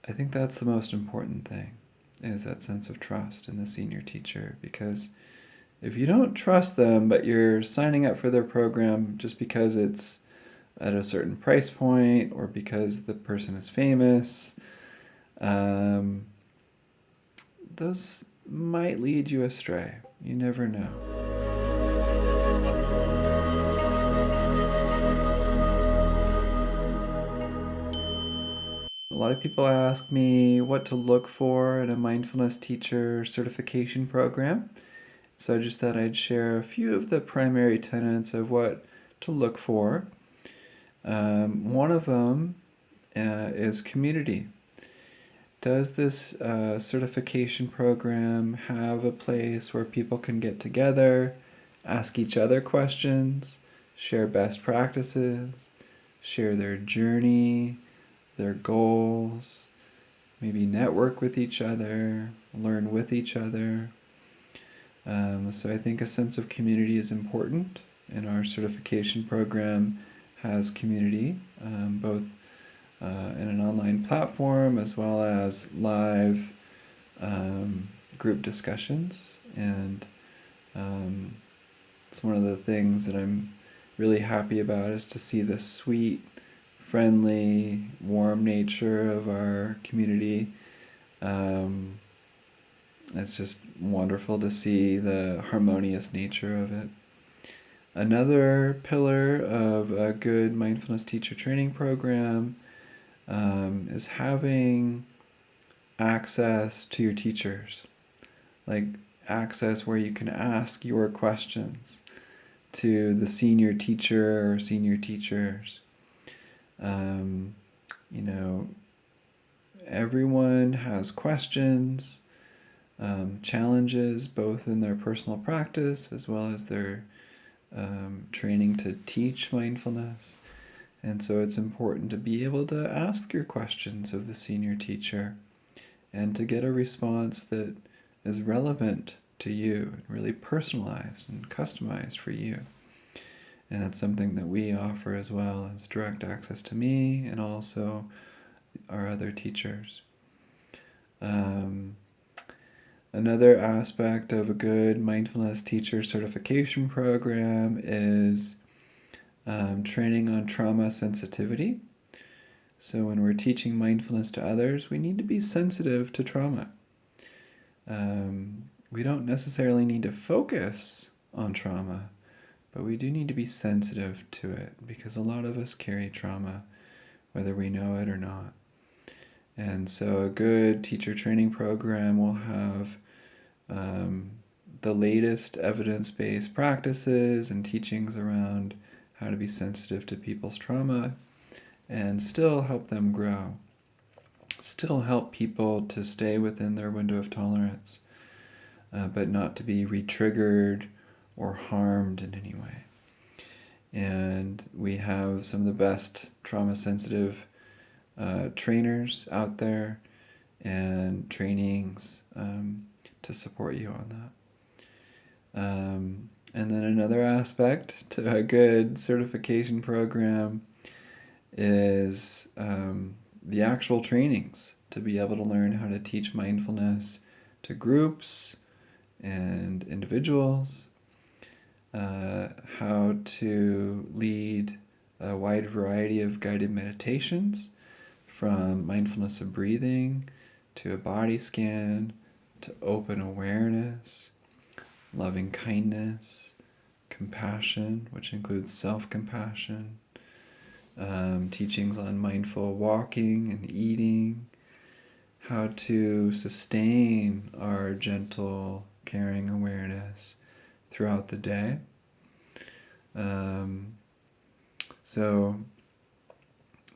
I think that's the most important thing, is that sense of trust in the senior teacher, because if you don't trust them, but you're signing up for their program just because it's at a certain price point or because the person is famous, those might lead you astray. You never know. A lot of people ask me what to look for in a mindfulness teacher certification program. So I just thought I'd share a few of the primary tenets of what to look for. One of them is community. Does this certification program have a place where people can get together, ask each other questions, share best practices, share their journey, their goals, maybe network with each other, learn with each other? So I think a sense of community is important, and our certification program has community, both in an online platform as well as live group discussions. And it's one of the things that I'm really happy about, is to see the sweet, friendly, warm nature of our community. It's just wonderful to see the harmonious nature of it. Another pillar of a good mindfulness teacher training program is having access to your teachers, like access where you can ask your questions to the senior teacher or senior teachers. Everyone has questions, challenges, both in their personal practice as well as their training to teach mindfulness. And so it's important to be able to ask your questions of the senior teacher and to get a response that is relevant to you and really personalized and customized for you. And that's something that we offer as well, as direct access to me and also our other teachers. Another aspect of a good mindfulness teacher certification program is training on trauma sensitivity. So when we're teaching mindfulness to others, we need to be sensitive to trauma. We don't necessarily need to focus on trauma, but we do need to be sensitive to it, because a lot of us carry trauma, whether we know it or not. And so a good teacher training program will have the latest evidence-based practices and teachings around how to be sensitive to people's trauma and still help them grow. Still help people to stay within their window of tolerance, but not to be re-triggered or harmed in any way. And we have some of the best trauma-sensitive trainers out there and trainings to support you on that. And then another aspect to a good certification program is the actual trainings, to be able to learn how to teach mindfulness to groups and individuals, how to lead a wide variety of guided meditations, from mindfulness of breathing to a body scan to open awareness, loving kindness, compassion, which includes self-compassion, teachings on mindful walking and eating, how to sustain our gentle, caring awareness throughout the day. So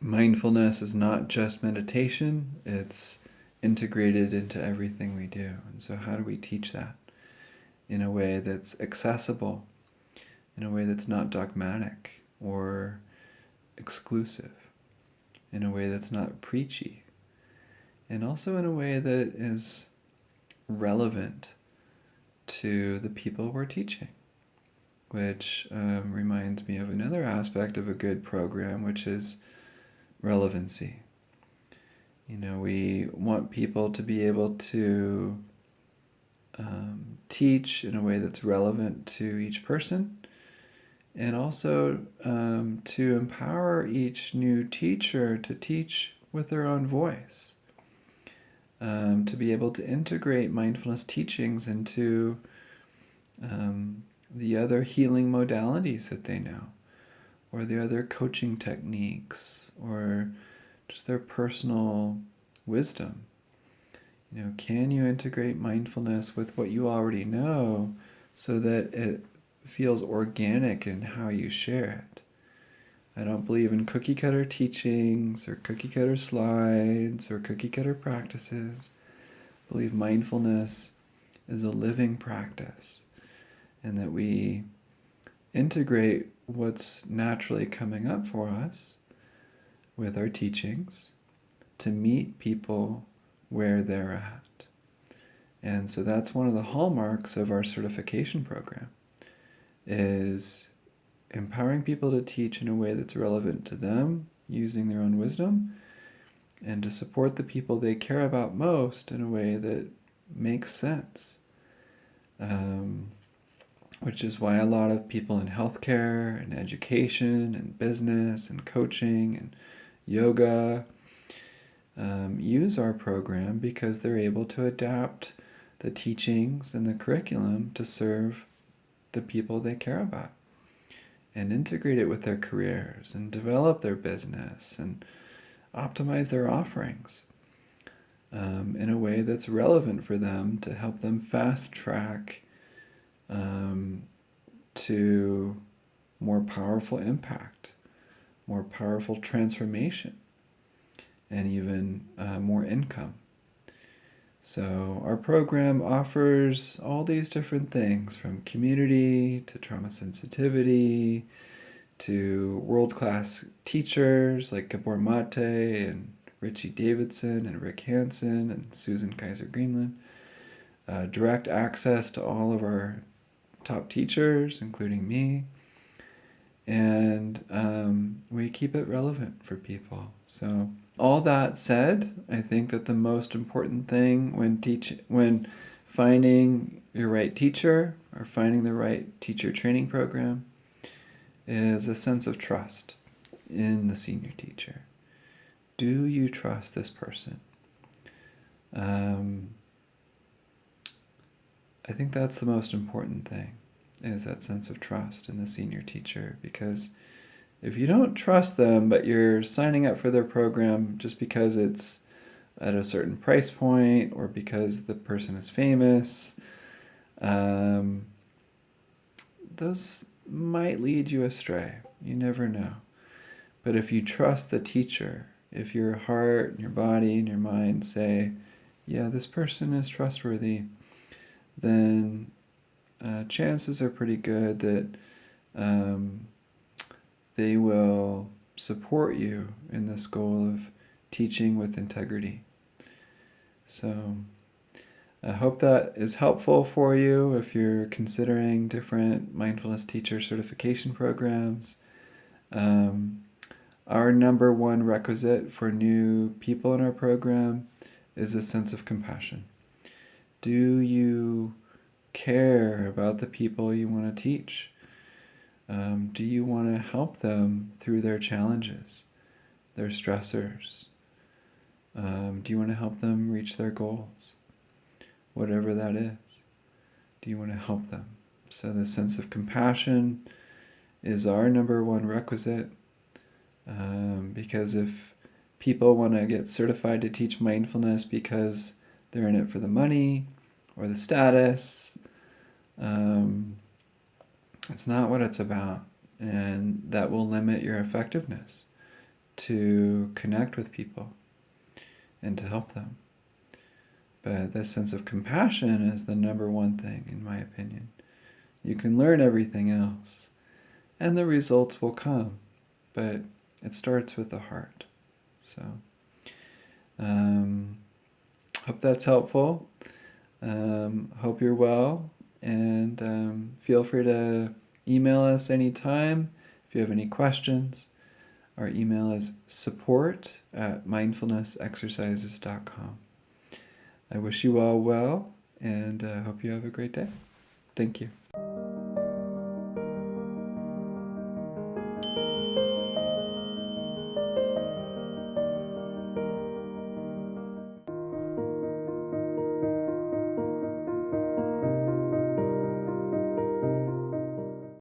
mindfulness is not just meditation, it's integrated into everything we do. And so how do we teach that in a way that's accessible, in a way that's not dogmatic or exclusive, in a way that's not preachy, and also in a way that is relevant to the people we're teaching, which reminds me of another aspect of a good program, which is relevancy. We want people to be able to teach in a way that's relevant to each person, and also to empower each new teacher to teach with their own voice, to be able to integrate mindfulness teachings into the other healing modalities that they know, or the other coaching techniques, or just their personal wisdom. Can you integrate mindfulness with what you already know so that it feels organic in how you share it? I don't believe in cookie cutter teachings or cookie cutter slides or cookie cutter practices. I believe mindfulness is a living practice, and that we integrate what's naturally coming up for us with our teachings to meet people where they're at. And so that's one of the hallmarks of our certification program, is empowering people to teach in a way that's relevant to them, using their own wisdom, and to support the people they care about most in a way that makes sense. Which is why a lot of people in healthcare and education and business and coaching and yoga use our program, because they're able to adapt the teachings and the curriculum to serve the people they care about, and integrate it with their careers, and develop their business, and optimize their offerings in a way that's relevant for them, to help them fast track to more powerful impact, more powerful transformation, and even more income. So our program offers all these different things, from community to trauma sensitivity to world-class teachers like Gabor Mate and Richie Davidson and Rick Hansen and Susan Kaiser Greenland, direct access to all of our top teachers, including me, and we keep it relevant for people. So all that said, I think that the most important thing when finding your right teacher or finding the right teacher training program is a sense of trust in the senior teacher. Do you trust this person? I think that's the most important thing, is that sense of trust in the senior teacher, because if you don't trust them, but you're signing up for their program just because it's at a certain price point or because the person is famous, those might lead you astray. You never know. But if you trust the teacher, if your heart and your body and your mind say, yeah, this person is trustworthy, then chances are pretty good that they will support you in this goal of teaching with integrity. So I hope that is helpful for you if you're considering different mindfulness teacher certification programs. Our number one requisite for new people in our program is a sense of compassion. Do you care about the people you want to teach? Do you want to help them through their challenges, their stressors? Do you want to help them reach their goals? Whatever that is, do you want to help them? So the sense of compassion is our number one requisite, because if people want to get certified to teach mindfulness because they're in it for the money or the status, it's not what it's about, and that will limit your effectiveness to connect with people and to help them. But this sense of compassion is the number one thing, in my opinion. You can learn everything else, and the results will come, but it starts with the heart. So, hope that's helpful. Hope you're well, and feel free to email us anytime if you have any questions. Our email is support@mindfulnessexercises.com. I wish you all well, and hope you have a great day. Thank you.